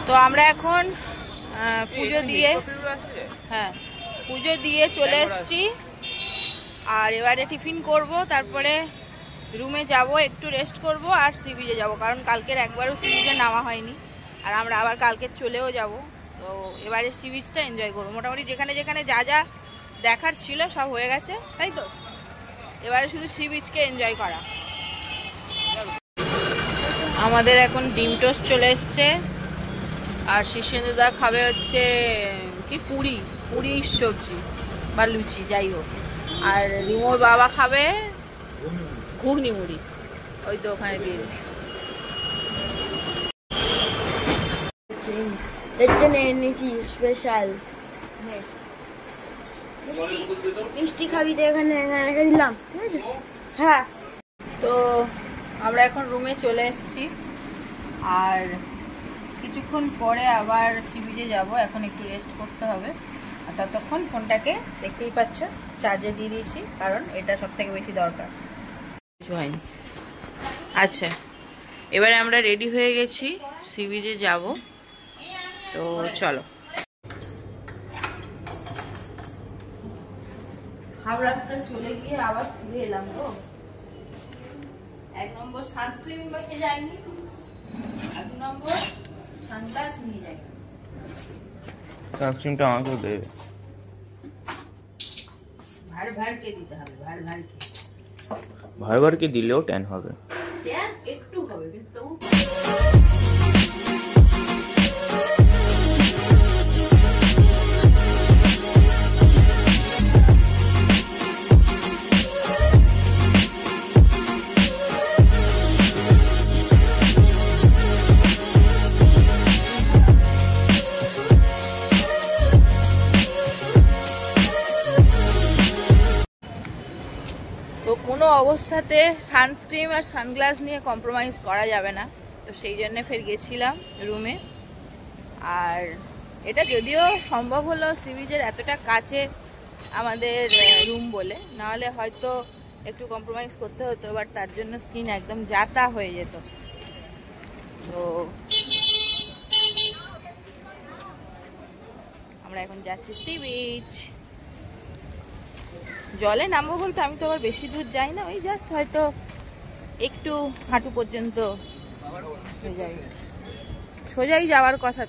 তো আমরা এখন পুজো দিয়ে পুজো দিয়ে চলে এসেছি। আর এবারে টিফিন করব, তারপরে রুমে যাব, একটু রেস্ট করব আর সি বিচে যাব, কারণ কালকের একবারও সি বিচে নামা হয়নি আর আমরা আবার কালকে চলেও যাব। তো এবারে সি বিচটা এনজয় করবো। মোটামুটি যেখানে যেখানে যা যা দেখার ছিল সব হয়ে গেছে, তাই তো এবারে শুধু সি বিচকে এনজয় করা। আমাদের এখন ডিম টোস্ট চলে এসছে আর শীর্ষেন্দুদা খাবে হচ্ছে কি পুরি সবজি বা লুচি যাই হোক, আর রিমোর বাবা খাবে ঘুগনি মুড়ি, ওই তো ওখানে দিয়ে স্পেশাল মিষ্টি খাবি তো এখানে দিলাম। হ্যাঁ, তো আমরা এখন রুমে চলে এসেছি আর কিছুক্ষণ পরে আবার সি বিচে যাব। এখন একটু রেস্ট করতে হবে আর ততক্ষণ ফোনটাকে দেখতেই পাচ্ছ চার্জে দিয়ে দিয়েছি, কারণ এটা সব থেকে বেশি দরকার। আচ্ছা, এবারে আমরা রেডি হয়ে গেছি, সি বিচে যাব। তো চলো। হাফ রাস্তা চলে গিয়ে আবার ফিরে এলাম। তো 1 নম্বর সানস্ক্রিন নিয়ে যাইনি, 2 নম্বর সানগ্লাস নিয়ে যাই। সানস্ক্রিনটা আমাকেও দেবে, ভারকে দিতে হবে, ভারকে দিলেও ট্যান হবে, ট্যান একটু হবে কিন্তু। তো কোনো অবস্থাতে সানস্ক্রিন আর সানগ্লাস নিয়ে কম্প্রোমাইজ করা যাবে না, তো সেই জন্য ফের গেছিলাম রুমে। আর এটা যদিও সম্ভব হলো সি বিচের এতটা কাছে আমাদের রুম বলে, নাহলে হয়তো একটু কম্প্রোমাইজ করতে হতো, বাট তার জন্য স্কিন একদম যাতা হয়ে যেত। তো আমরা এখন যাচ্ছি সি বিচ। জলে নামবো বলতে আমি তো আবার বেশি দূর যাই না, ওই জাস্ট হয়তো একটু হাঁটু পর্যন্ত সোজাই যাওয়ার কথা।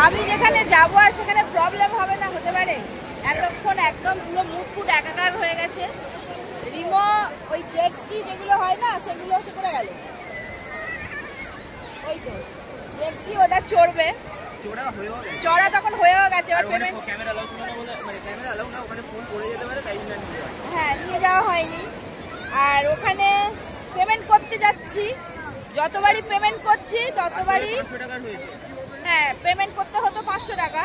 আমি যেখানে যাবো আর সেখানে প্রবলেম হবে না হতে পারে? এতক্ষণ একদম পুরো মুখ ফুট একাকার হয়ে গেছে। রিমো ওই জেট স্কি যেগুলো হয় না সেগুলো সে করে গেল, ওই তো জেট স্কি ওটা চড়বে, চড়া তখন হয়েও গেছে। এবার পেমেন্ট হ্যাঁ নিয়ে যাওয়া হয়নি। আর ওখানে পেমেন্ট করতে যাচ্ছি, যতবারই পেমেন্ট করছি ততবারই হ্যাঁ পেমেন্ট করতে হতো 500 টাকা,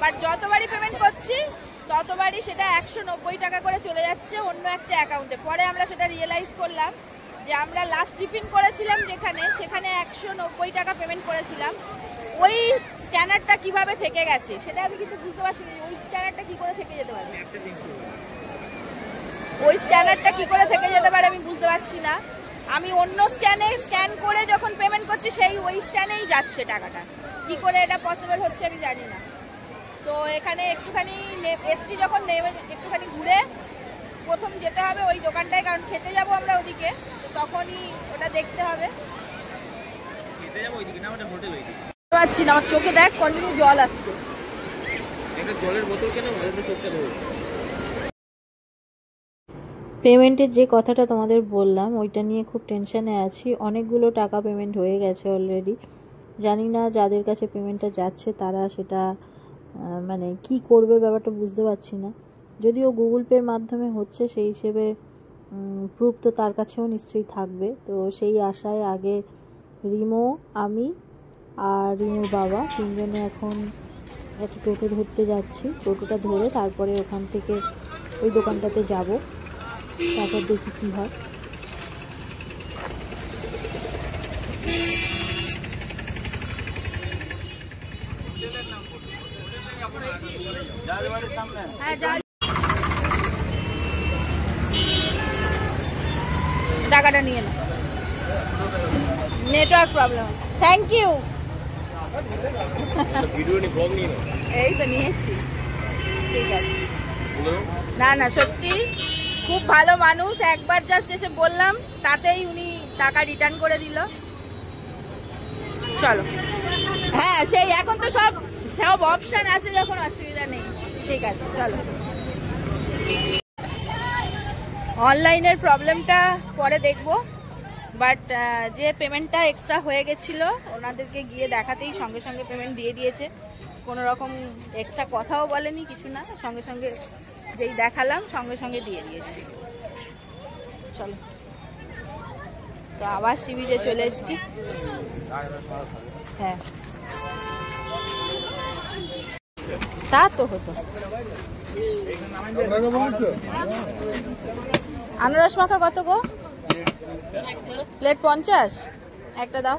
বাট যতবারই পেমেন্ট করছি ততবারই সেটা 190 টাকা করে চলে যাচ্ছে অন্য একটা অ্যাকাউন্টে। পরে আমরা সেটা রিয়েলাইজ করলাম যে আমরা লাস্ট টিফিন করেছিলাম যেখানে, সেখানে 190 টাকা পেমেন্ট করেছিলাম। ওই স্ক্যানারটা কিভাবে থেকে গেছে সেটা আমি কিন্তু বুঝতে পারছি না। ওই স্ক্যানারটা কি করে থেকে যেতে পারে, ওই স্ক্যানারটা কি করে থেকে যেতে পারে আমি বুঝতে পারছি না। আমি অন্য স্ক্যান করে যখন পেমেন্ট করছি সেই ওই স্ক্যানেই যাচ্ছে টাকাটা, কি করে এটা পসিবল হচ্ছে আমি জানি না। তো এখানে একটুখানি এসছি যখন নেমে একটুখানি ঘুরে প্রথম যেতে হবে ওই দোকানটায়, কারণ খেতে যাব আমরা ওদিকে, তো তখনই ওটা দেখতে হবে। পাচ্ছি না, আমার চোখে দেখ কন্টিনিউ জল আসছে। একটা জলের বোতল কেন চোখটা ধরে পেমেন্টের যে কথাটা তোমাদের বললাম ওইটা নিয়ে খুব টেনশনে আছি। অনেকগুলো টাকা পেমেন্ট হয়ে গেছে অলরেডি। জানি না যাদের কাছে পেমেন্টটা যাচ্ছে তারা সেটা মানে কি করবে ব্যাপারটা বুঝতে পারছি না। যদিও গুগল পের মাধ্যমে হচ্ছে সেই হিসেবে প্রুফ তো তার কাছেও নিশ্চয়ই থাকবে। তো সেই আশায় আগে রিমো, আমি আর রিমোর বাবা তিনজনে এখন একটা টোটো ধরতে যাচ্ছি। টোটোটা ধরে তারপরে ওখান থেকে ওই দোকানটাতে যাব, তারপর দেখি কি হয়। টাকাটা নিয়ে নাও, নেটওয়ার্ক প্রবলেম। Thank you. এই তো নিয়েছি, ঠিক আছে। না না সত্যি খুব ভালো মানুষ, একবার জাস্ট এসে বললাম তাতেই উনি টাকা রিটার্ন করে দিল। চলো, হ্যাঁ সেই এখন তো সব সব অপশন আছে, যখন অসুবিধা নেই। ঠিক আছে চলো। অনলাইনের প্রবলেমটা পরে দেখবো, বাট যে পেমেন্টটা এক্সট্রা হয়ে গেছিলো ওনাদেরকে গিয়ে দেখাতেই সঙ্গে সঙ্গে পেমেন্ট দিয়ে দিয়েছে। কোনো রকম এক্সট্রা কথাও বলেনি, কিছু না, সঙ্গে সঙ্গে যেই দেখালাম সঙ্গে সঙ্গে দিয়ে দিয়েছে। চলো, তো আবার সি বিচে চলে এসেছি। হ্যাঁ তা তো হতো। আনারস মাখা কত গো? প্লেট 50, একটা দাও।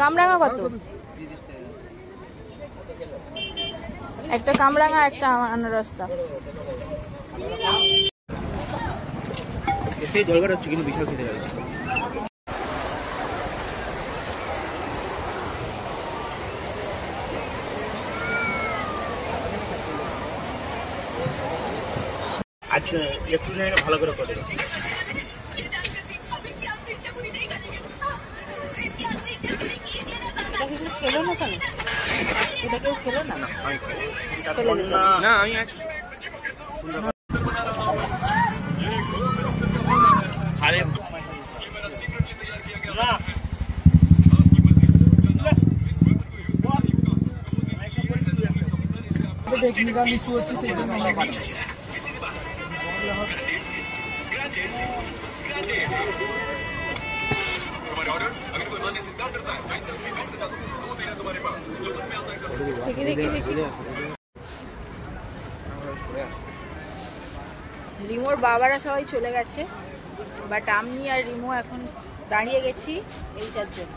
কামরাঙা কত? একটা কামরাঙা, একটা আনারস দাও। দরকার হচ্ছে কিন্তু বিশাল খেতে পারে। আচ্ছা একটু ভালো করে করে খেলো না কেন? এটা কেউ খেলো না? না আমি टेक्निकली सोर्स से রিমোর বাবারা সবাই চলে গেছে, বাট আমি আর রিমো এখন দাঁড়িয়ে গেছি এইটার জন্য।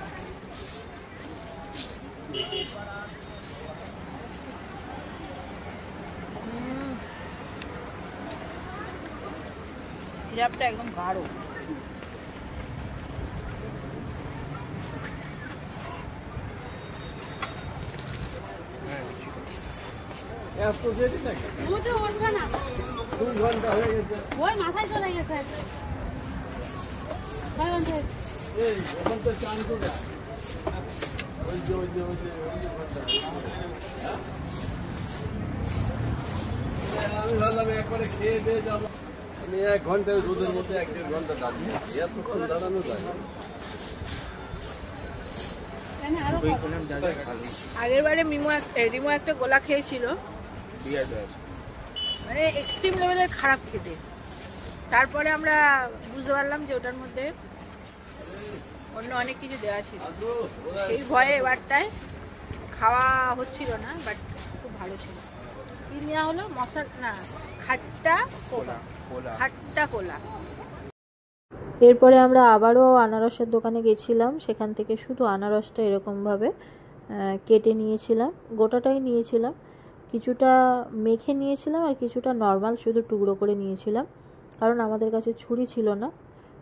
সিরাপটা একদম গাঢ়। মাথায় চলে গেছে। একবারে খেয়ে দিয়ে যাবো। আমি 1 ঘন্টা রোদের মধ্যে 1-1.5 ঘন্টা দাঁড়িয়ে এতক্ষণ দাঁড়ানো যায়। আগের বারে রিমো একটা গোলা খেয়েছিল, মানে এক্সট্রিম লেভেলের খারাপ খেতে। তারপরে আমরা বুঝতে পারলাম যে ওটার মধ্যে অন্য অনেক কিছু দেওয়া ছিল। সেই ভয়ে এবারটায় খাওয়া হচ্ছিল না, বাট খুব ভালো ছিল। কি নেওয়া হলো? মশলা না, খাট্টা কোলা। খাট্টা কোলা। এরপরে আমরা আবারও আনারসের দোকানে গেছিলাম। সেখান থেকে শুধু আনারসটা এরকমভাবে কেটে নিয়েছিলাম, গোটাটাই নিয়েছিলাম। কিছুটা মেখে নিয়েছিলাম আর কিছুটা নর্মাল শুধু টুকরো করে নিয়েছিলাম, কারণ আমাদের কাছে ছুরি ছিল না।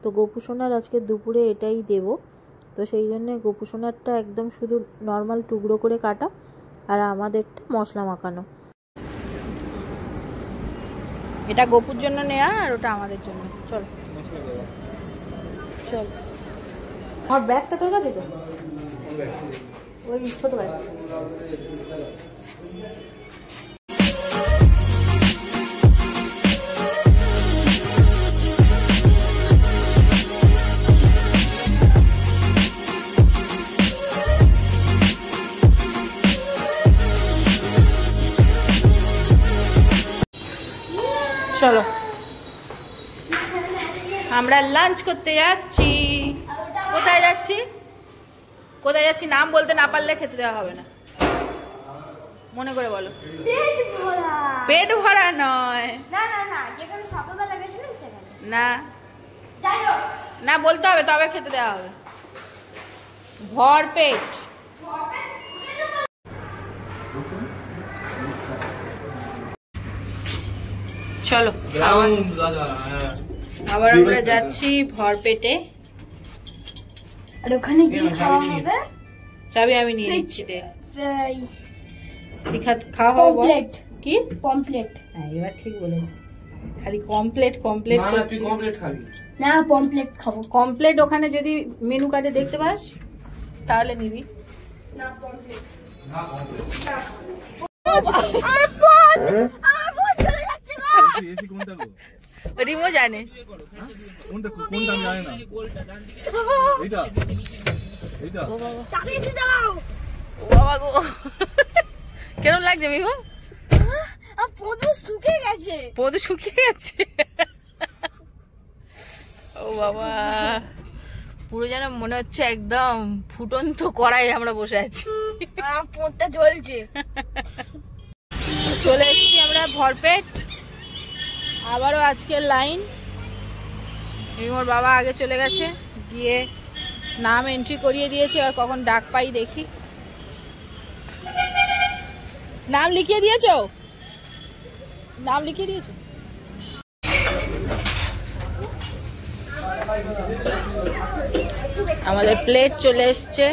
তো গোপুসোনার আজকে দুপুরে এটাই দেব, তো সেই জন্যে গোপুসোনারটা একদম শুধু নর্মাল টুকরো করে কাটা আর আমাদেরটা মশলা মাখানো। এটা গোপুর জন্য নেয়া আর ওটা আমাদের জন্য। চল চল। আমার ব্যাগটা তোর কাছে তো, ওই ছোট ব্যাগ। চলো আমরা লাঞ্চ করতে যাচ্ছি। কোথায় যাচ্ছি কোথায় যাচ্ছি নাম বলতে না পারলে খেতে দেওয়া হবে না, মনে করে বলো। পেট ভরা নয়, না না বলতে হবে তবে খেতে দেওয়া হবে। ভর পেট। চলো আবার আমরা যাচ্ছি ভর পেটে। আর ওখানে কি খাওয়া হবে? চাবি আমি নিয়ে নিচ্ছি। খাওয়া হবে পমপ্লেট। কি পমপ্লেট? হ্যাঁ এবার ঠিক বলেছি, খালি কমপ্লেট কমপ্লেট খাবি না, পমপ্লেট খাবো। কমপ্লেট ওখানে যদি মেনু কার্ডে দেখতে পাস তাহলে নিবি। না পমপ্লেট। রিমো জানে বাবা গো কেমন লাগছে বিভু? পদু শুকিয়ে গেছে। পদু শুকিয়ে গেছে। ও বাবা পুরো যেন মনে হচ্ছে একদম ফুটন্ত কড়াই আমরা বসে আছি। পোঁতটা জ্বলছে। চলে এসেছি আমরা ভরপেট। আবারও আজকের লাইন। রিমোর বাবা আগে চলে গেছে, গিয়ে নাম এন্ট্রি করিয়ে দিয়েছে। আর কখন ডাক পাই দেখি। নাম লিখিয়ে দিয়েছো? নাম লিখিয়ে দিয়েছো? আমাদের প্লেট চলে এসছে।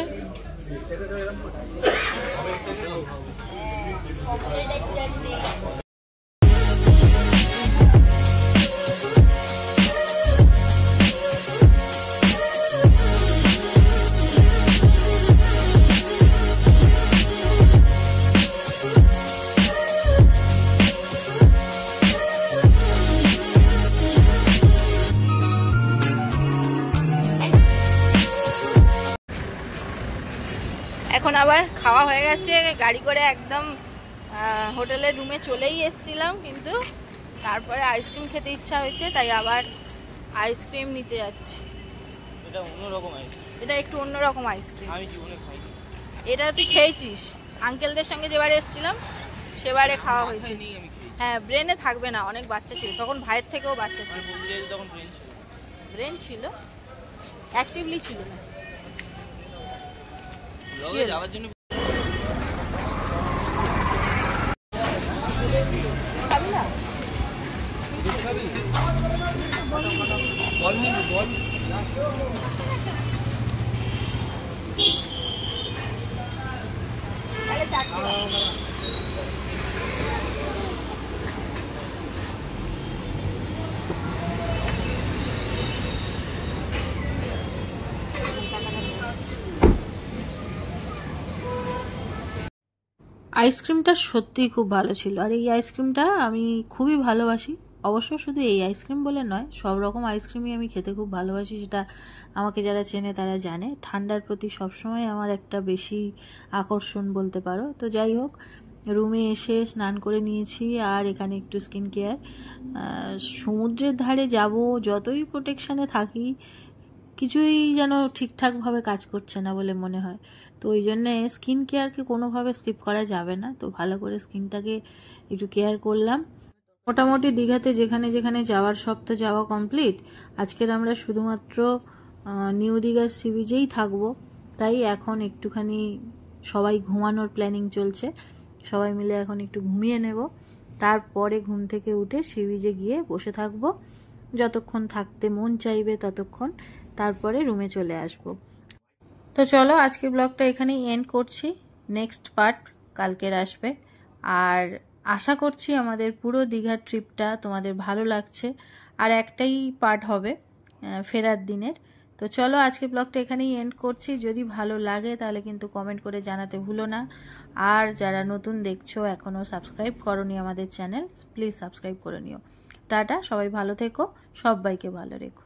এখন আবার খাওয়া হয়ে গেছে, গাড়ি করে একদম হোটেলের রুমে চলেই এসেছিলাম, কিন্তু তারপরে আইসক্রিম খেতে ইচ্ছা হয়েছে, তাই আবার আইসক্রিম নিতে যাচ্ছি। এটা অন্যরকম আইসক্রিম, এটা একটু অন্যরকম আইসক্রিম। আমি জীবনে খাইনি। এটা তুই খেয়েছিস আঙ্কেলদের সঙ্গে যেবারে এসেছিলাম সেবারে খাওয়া হয়েছে। হ্যাঁ ব্রেনে থাকবে না, অনেক বাচ্চা ছিল তখন, ভাইয়ের থেকেও বাচ্চা ছিল। তখন ব্রেন ছিল, ব্রেন ছিল, অ্যাক্টিভলি ছিল না। যাওয়ার জন্য খাবি না? তাহলে চারটে। আইসক্রিমটা সত্যিই খুব ভালো ছিল। আর এই আইসক্রিমটা আমি খুবই ভালোবাসি। অবশ্য শুধু এই আইসক্রিম বলে নয়, সব রকম আইসক্রিমই আমি খেতে খুব ভালোবাসি। সেটা আমাকে যারা চেনে তারা জানে। ঠান্ডার প্রতি সবসময় আমার একটা বেশি আকর্ষণ বলতে পারো। তো যাই হোক, রুমে এসে স্নান করে নিয়েছি, আর এখানে একটু স্কিন কেয়ার। সমুদ্রের ধারে যাব, যতই প্রোটেকশানে থাকি কিছুই যেন ঠিকঠাকভাবে কাজ করছে না বলে মনে হয়। তো ওই জন্যে স্কিন কেয়ারকে কোনোভাবে স্কিপ করা যাবে না। তো ভালো করে স্কিনটাকে একটু কেয়ার করলাম। মোটামুটি দীঘাতে যেখানে যেখানে যাওয়ার সব তো যাওয়া কমপ্লিট। আজকের আমরা শুধুমাত্র নিউ দীঘার সি বিচেই থাকবো। তাই এখন একটুখানি সবাই ঘুমানোর প্ল্যানিং চলছে। সবাই মিলে এখন একটু ঘুমিয়ে নেব, তারপরে ঘুম থেকে উঠে সি বিচে গিয়ে বসে থাকবো যতক্ষণ থাকতে মন চাইবে ততক্ষণ, তারপরে রুমে চলে আসব। তো চলো আজকের ব্লগটা এখানেই এন্ড করছি। নেক্সট পার্ট কালকের আসবে। আর আশা করছি আমাদের পুরো দীঘার ট্রিপটা তোমাদের ভালো লাগছে। আর একটাই পার্ট হবে ফেরার দিনের। তো চলো আজকের ব্লগটা এখানেই এন্ড করছি। যদি ভালো লাগে তাহলে কিন্তু কমেন্ট করে জানাতে ভুলো না। আর যারা নতুন দেখছো, এখনও সাবস্ক্রাইব করোনি আমাদের চ্যানেল, প্লিজ সাবস্ক্রাইব করে নিও। টাটা, সবাই ভালো থেকো, সবাইকে ভালো রেখো।